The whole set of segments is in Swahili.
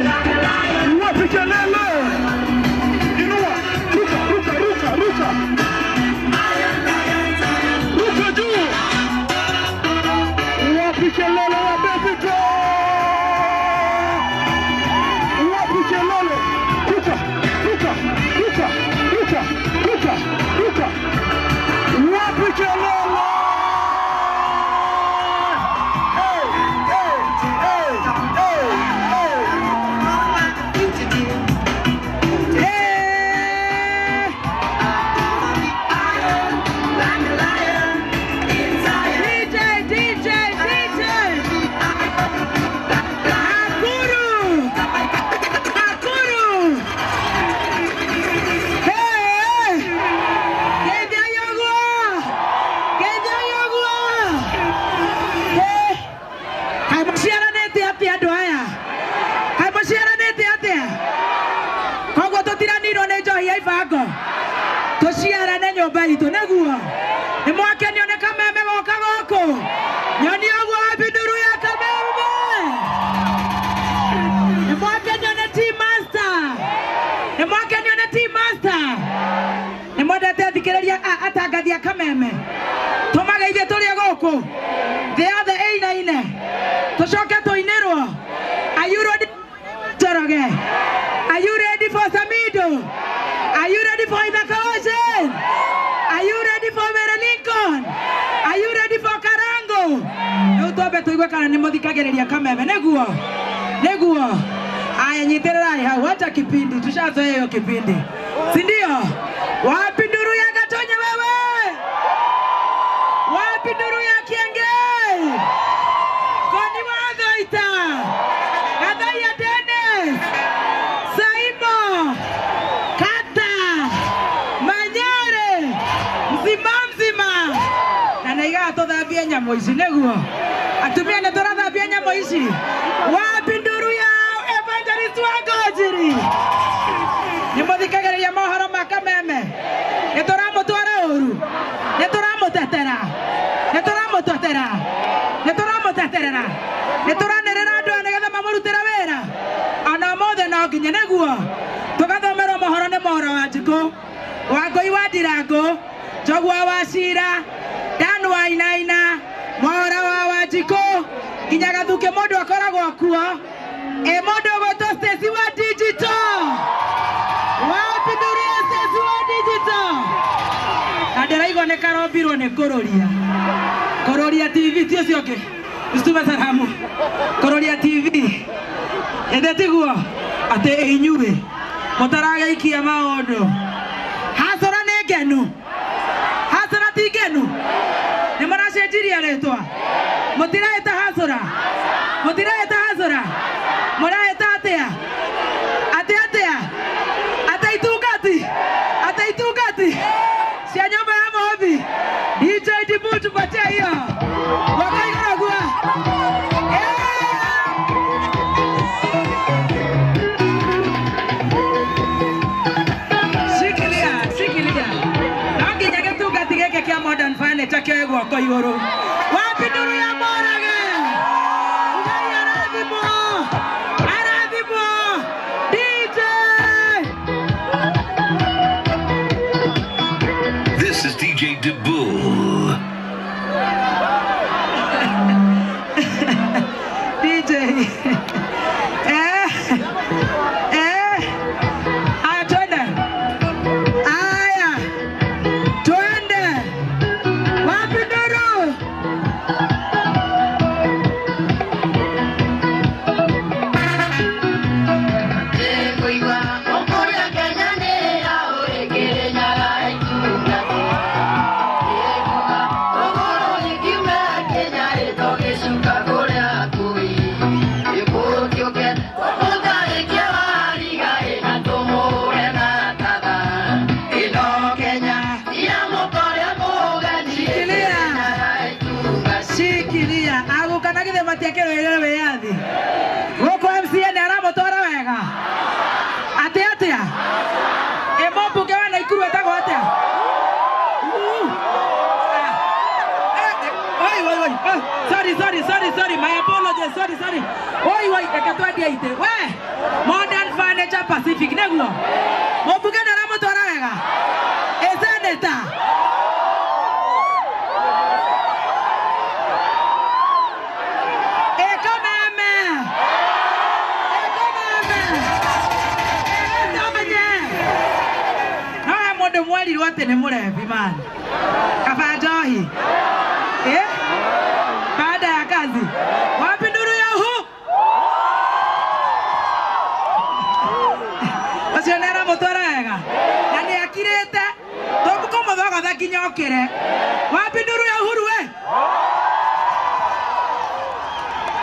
Wapi kelele? Inua, ruka, ruka, ruka, ruka. Ruka juu. Wapi kelele ya Bevito? Wapi kelele? Ruka, ruka, ruka, ruka, ruka, ruka. Wapi kelele? Toshiara na nyumba itu naguo ni mwake nione kameme goka goko nyoni ogwo abiduru ya kameme ni mwake nione team master ni mwake nione team master ni mwendete thikiriria atangathia kameme tumageithie turi goko the other A9 tucoke tuinirwo. Are you ready Joroge? Are you ready for Samido? Are you ready for Ithaka Ocean? Are you ready for Mary Lincoln? Are you ready for Karango? Utobe tuigwe kana ni muthikagereria kameme neguo neguo. Aya nyiterera hau hata kipindi tushazoea hiyo kipindi. Si ndio? Wapi nduru ya Gatonye wewe? Wapi nduru ya Kiengei? Koni Wathoita? Gathaiya Dennis? Saimo? Tuthambie nyamo ici neguo atumia ne turathambia nyamo ici. Wapi nduru ya Evangelist Wangojiri? Ni muthikagereria mohoro ma kameme ni turamutwara uru ni turamutetera ni turamutetera ni turamuteterera ni turanerera andu nigetha mamurutira wira ana mothe no nginya neguo tugathomera mohoro ni mohoro wa Njiko Wangui wa Ndirango Njogua wa Cira Dan Wainaina Mwaura wa Wanjiko nginya Gathuke mundu akoragwo kuo mundu goto Stacy wa digital. Wapi nduru ya Stacy wa digital? Ndiraigwa ne karombirwo ne Kororia TV tio cionke Mstume salamu Kororia TV endetiguo ate inyuwe mutarageikia maundu hasora ne ngenu hasora tigenu ni maracenjiria retwa mutiraeta hasora muraeta atia ataitungati cia nyumba ya Mobi DJ Dibutu patia hiyo wakaigoragua sikilia nanginya gitungati geke kia Modern Fine takio gwako iguru. Wapi nduru ya Morage? Aradhibo DJ. This is DJ Dibu. DJ Sorry, my apologies, sorry. Oi, ekatwadia ite. We, Modern Furniture Pacific, neguo. Mobugana ramo toraega. Ezeneta. Mwali wote ni murevi man. Kafajohi. Baada ya kazi. Wapi nduru ya hu? Wasionera motorega. Nani akirete? Tobuko mothoga thakinyokere. Wapi nduru ya huru we?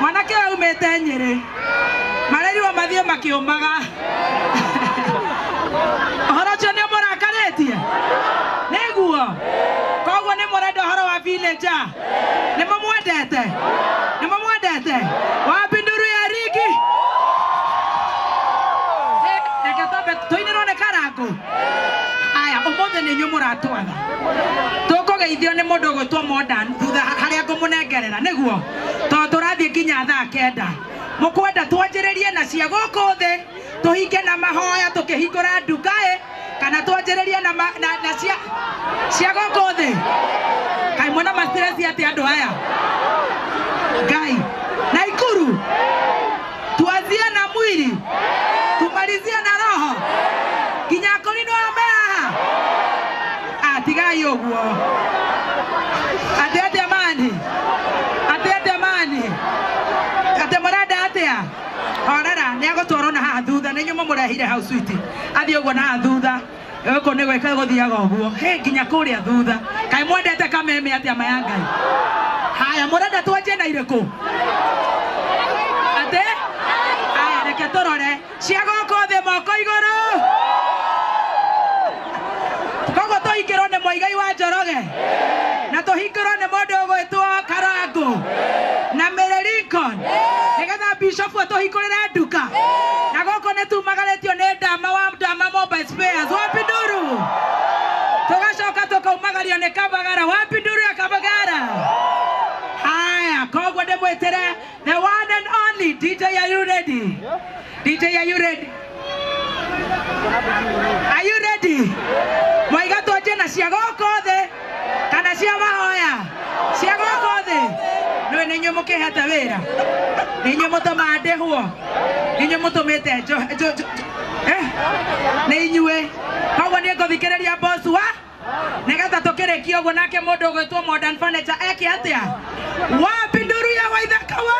Mwanake umete Nyeri. Mareri wa mathio makiumaga. Horocho ni mũrakaretie nĩguo koguo nĩ mũrenda ũhoro wa villager nĩ mũmwendete wapi nduru ya rigi reke tobe tũinĩrwo nĩ karangu aya ũmũthĩ nĩ inyuĩ mũratwatha tũkũgeithio nĩ mũndũ ũgwĩtwo Modern thutha harĩa ngũmũnengerera nĩguo tondũ tũrathiĩ nginya thaa 9 mũkwenda twanjĩrĩrie na cia gũkũ thĩ tuhinge na mahoya tukihingura nduka kana twanjĩrĩrie na cia gũkũ thĩ kai mwana mastress ati andu aya Ngai Naikuru tuanzie na mwili tumalizie na roho kinya kolino amea atigai ũguo atete amani ate murada atia orara ni agotwaro na haha thutha ni nyumo murehire house suite athi uguo na thutha eko ni gweka guthiaga uguo he nginya kuria thutha kai mwendete kameme atia maya Ngai haya murenda twanjie na iriku ate aya reke torore cia goko thi moko iguru kogo toikirwo ni Muigai wa Njoroge na tohingirwo ni mundu ugwitwo Karangu na Mary Lincoln nigetha bishop atohingurire nduka na goko ni tumagaretio ni Ndama Mobile Spares wapi nduru tugacoka tukaumagario ni Kabagara wapi nduru ya Kabagara haya koguo ndimwitire the one and only DJ. Are you ready? DJ, are you ready? Are you ready? Mwaiga twanjie na cia goko thi kana cia mahoya cia goko thi no ni nyumo kihete wira ni nyumo tomandehwo ni nyumo tomete ni inyue koguo ni ngothikiriria boss wa nigetha tukirikia uguo nake mundu ugwitwo Modern Furniture eki atia wapi nduru ya Waithaka wa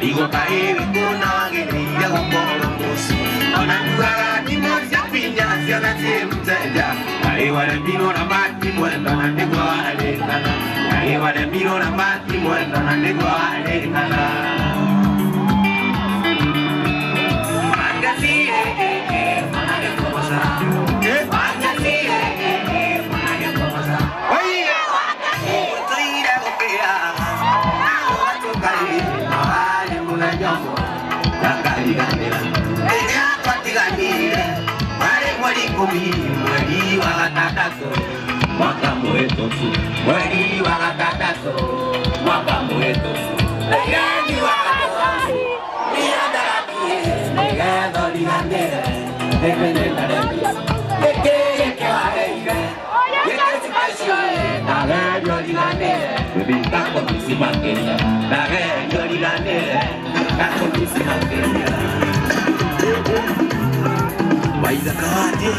Digo, caí, con wale mino na mati mwendo na ndegwa wale kana. Wale mino na mati mwendo na ndegwa wale kana. Mangasi manage kosa. Mangasi manage kosa. Oye, utoira kopea. Watu kali wale munajambo. Kali ganela. Enya patiganile. Wale mwali kumi mwali wakatataso. Mwaka mwetosu. Mwali wakatataso. Mwaka mwetosu. Leyani wakatosu. Miadarapie. Negado liganele. Negenela repi. Nekeke wareire. Yekesi kashile. Nageyo liganele. Bebitako misimakelia. Nageyo liganele. Kako misimakelia. Waida kawate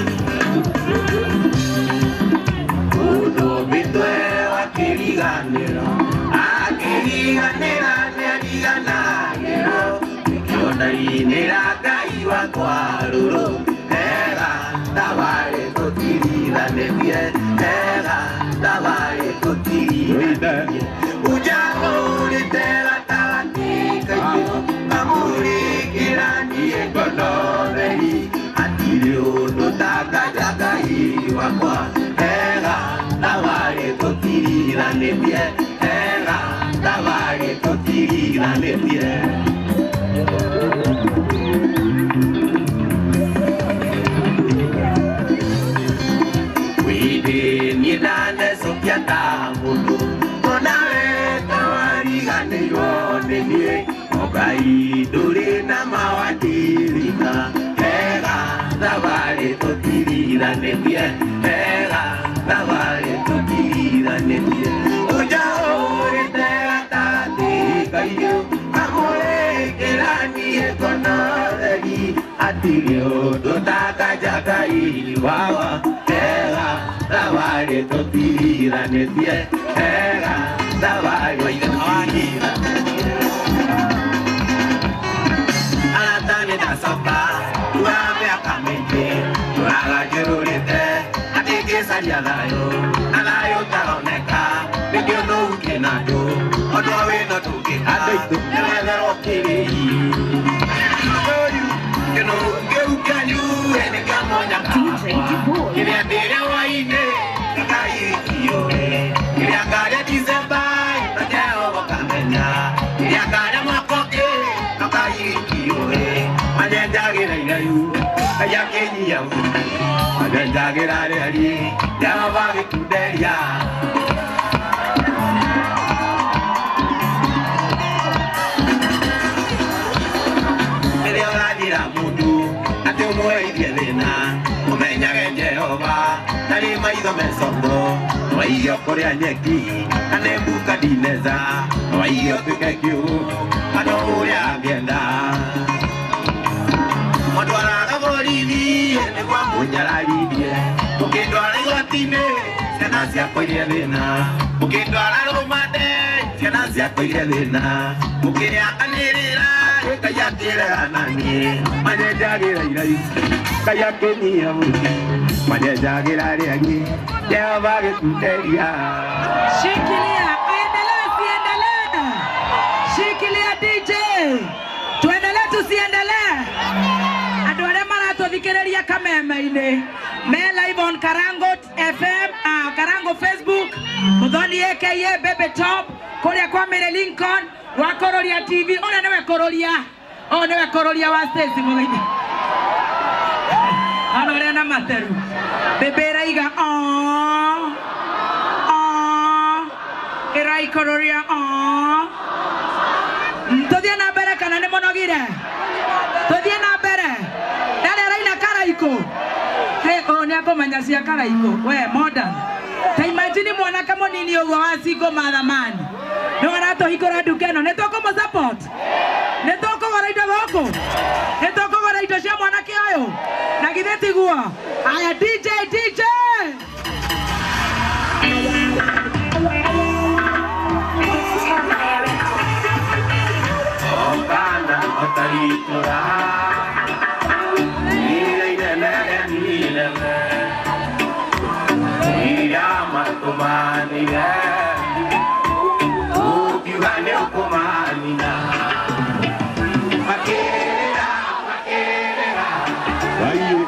Udo bitwe wakiliganero Akiliganera nealiganagero Kiona ineraga iwa kwa ruro Ega tabare kotirida nepie Ega tabare kotirida nepie Ujago litera tagatika yo Amuri kirani ekonoderi Atilio no taka jaka iwa kwa Ega tabare kotirida nepie Ega tabare kotirida nepie Nidane sopiata mudu Konawe kawari gane yone nie Okai dure na mawadirika Ega tabare totirida nepie Ega tabare totirida nepie Uja ore te atatika iyo Amore kerani ekonoderi Atilio dotaka jaka iwawa Ega tabare totirida nepie Ega tabare totirida nepie Alatane da sopa Tuame akamente Tuaga jerulite Atike salialayo Alayo taroneka Pekyo no ukenayo Odowe no tuke Adeito Nelero kiri You know, you can you and it come on your DJ Dubois. If you did it, why you did it? You got it, is a buy, but now what can you got a mock okay? Okay, you and then dagger you. I can't you. And then dagger out of you. Never bought it today, yeah. Nari maido mesondo, waiyo korea nyeki, ane buka dineza, waiyo pikekyu, ano uria bienda. Modwara gavoridi, ene kwa munyara lidie, ukindwara igotine, ciana ciakwa iria thina, ukindwara rumande, ciana ciakwa iria thina, ukiriakanirira, kayakirira nani, manyenjagira irai, kayakenia muti. Majagira reagi, ya bage kuteria. Shikilia, endelea siendelea. Shikilia DJ. Tuendelee tusiendelee. Andu aria maratuthikiria kameme-ini me live on Karango FM, Karango Facebook, Muthoni aka Baby Top, kuria kwa Mire Lincoln, wa Kororia TV. Ona newe Kororia. Oh newe Kororia wa Stacy muthini. Anore na materu bebera iga erai kororia todia na bere kana ne monogire todia na bere dale raina karaiko he oni akomanya cia karaiko we modern ta imagine mwana kama nini ogwa wasiko madhamani no wanato hikora dukeno ne toko mo support ne toko waraida goko ne toko waraida cia mwana kiayo na githeti gua aya DJ kumanina ukiwane kumanina makerera makerera ayo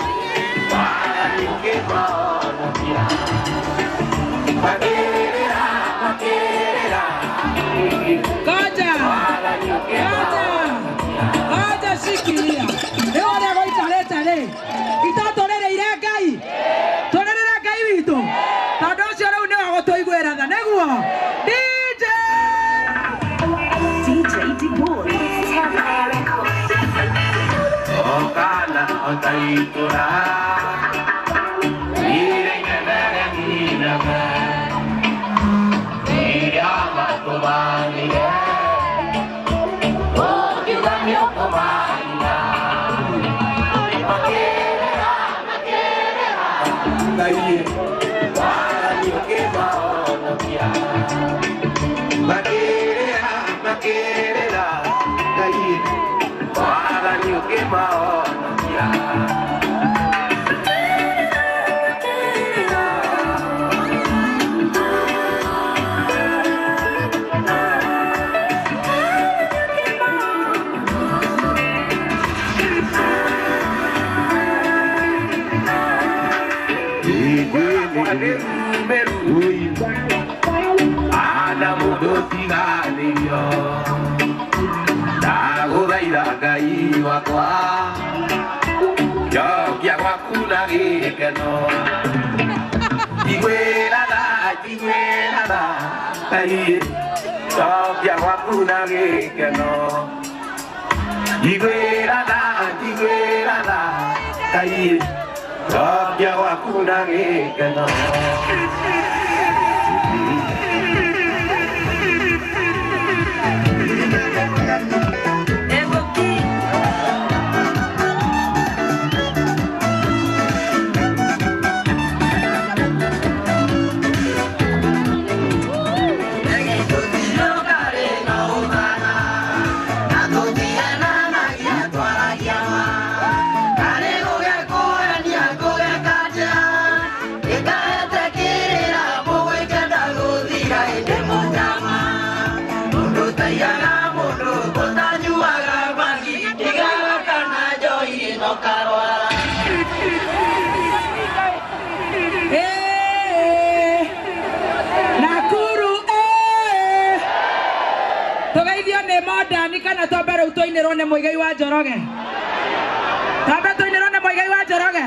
para nikema onokia makerera makerera Goja shikilia leo ndio goita le itatorere iregai torere gai wito tondu cio riu ni wagotoiguira tha neguo DJ Dibull, Tampa Records. Okana otaitura irengere ninaga irama kumanire okiwamyo kumanira makerera makerera daiye wala niokema onokia makerera makerera daiye wala niokema onokia Ada mudoti galio Dagodaira gai wakwa Yokia wakuna gikeno Iguera da Ai Yokia wakuna gikeno Iguera da Ai Yokia wakuna gikeno Modern kana twambere utoinirwo ne Muigai wa Njoroge twambe toinirwo ne Muigai wa Njoroge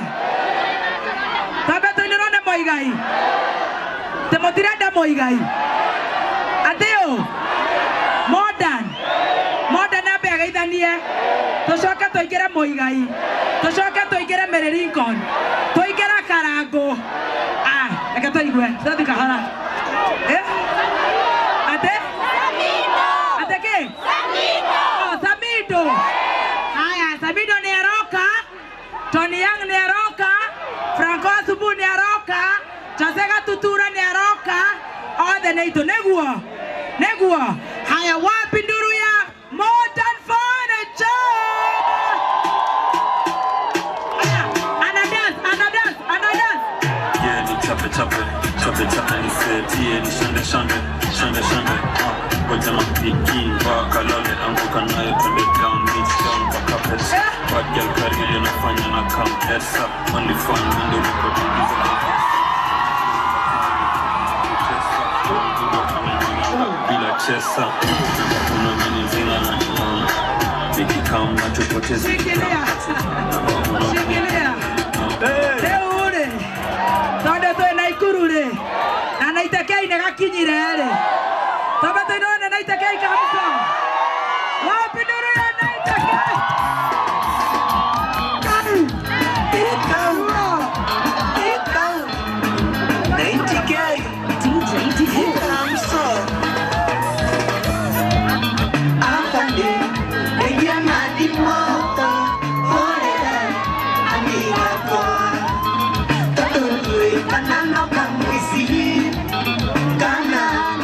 twambe toinirwo ne Muigai temutirenda Muigai ateo modern ambe agaithanie tucoke tuingire Muigai tucoke tuingire Mary Lincoln tuingire Karangu reke tuigue tuthi kahora Samido ni aroka, Tony Young ni aroka, Franco Asubu ni aroka, Josega Tutura ni aroka, othe neito neguo, haya wapi nduru ya Modern Furniture? Ana dance. Yeah, ni chape, ni seti, ni shande, Waja mapiki, waka lole, anguka nae, pende down, meets down, waka pesa Bad girl career, nafanya na come heads up Only fun, ndo niko tungiza bila chesa Unamini zinga na niona Biki kama tupotezi Shikilia Teure Tonde toe na ikurure Na naitekei negakinyire Tabata inoone naitekei kabisa Wapi nduru ya naitekei DJ Dibull. Kana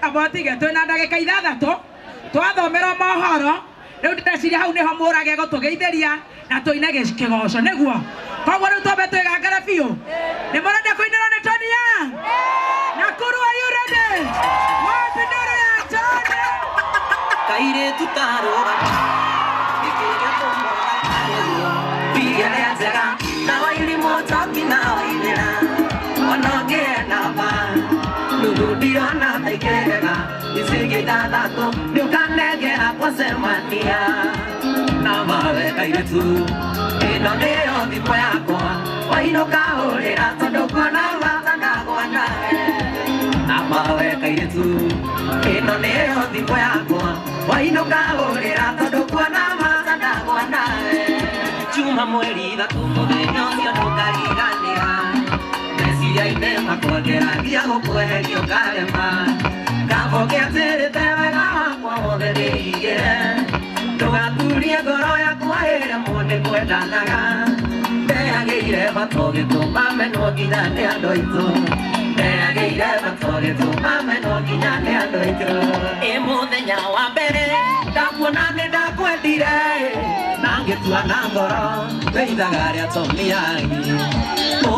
abotige twina ndagika 6 twathomera mohoro riu ndeciria hau niho murage gutugeithiria na tuine kigoco niguo koguo riu twambe twigangara biu ni murenda kuinira ni Tonia Nakuru, are you ready? Wapi nduru ya Tony kaire tutaroga ikiga kumora bigele nzega na waili motoki na wailera onoge na ba nurudio na tekega isige dadato ndukanege akosemania na mawe kaire tu ino ndio ndipo yako wainoka olera tondo kona vatanda kwana na mawe kaire tu ino ndio ndipo yako wainoka olera tondo kwana vatanda kwana chuma mweri thatu muthenya ucio ndukariganira meciria ine makwongera ngia gukweherio karema ngabogete wega wakwa wothe ndiige ndugaturie ngoro yakwa ĩrĩa mũndũ kwendanaga ndeagĩire batũgĩtũma menwo nginya nĩ andũ aitũ ndeagĩire batũgĩtũma menwo nginya nĩ andũ aitũ ĩ mũthenya wa mbere ndakuona nĩ ndakwendire na ngĩtua na ngoro ndĩithaga rĩa Tomiagi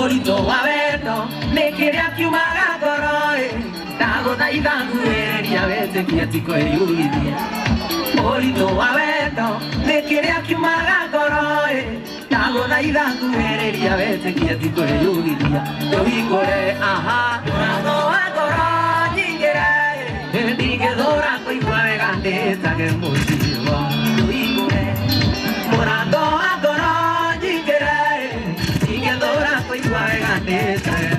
ũritũ wa wendo nĩ kĩrĩa kiumaga ngoro ndagũthaitha nguhĩrĩria wĩtĩkie ti kwĩyugithia ũritũ wa wendo nĩ kĩrĩa kiumaga ngoro ndagũthaitha nguhĩrĩria wĩtĩkie ti kwĩyugithia ndũhingũre mũrango wa ngoro nyingĩre ndingĩthũra kũigua wega ndĩtage mũcigo ndũhingũre mũrango wa ngoro nyingĩre ndingĩthũra kũigua wega ndĩtage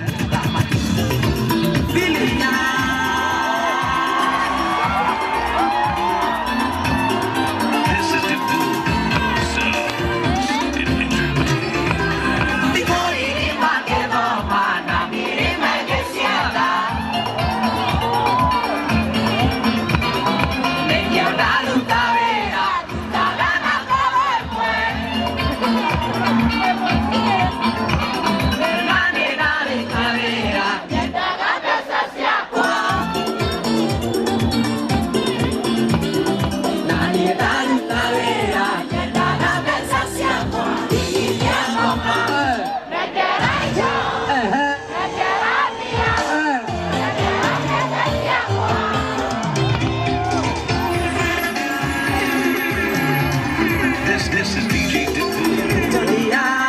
This is DJ Dibul.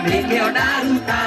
Ningĩona ruta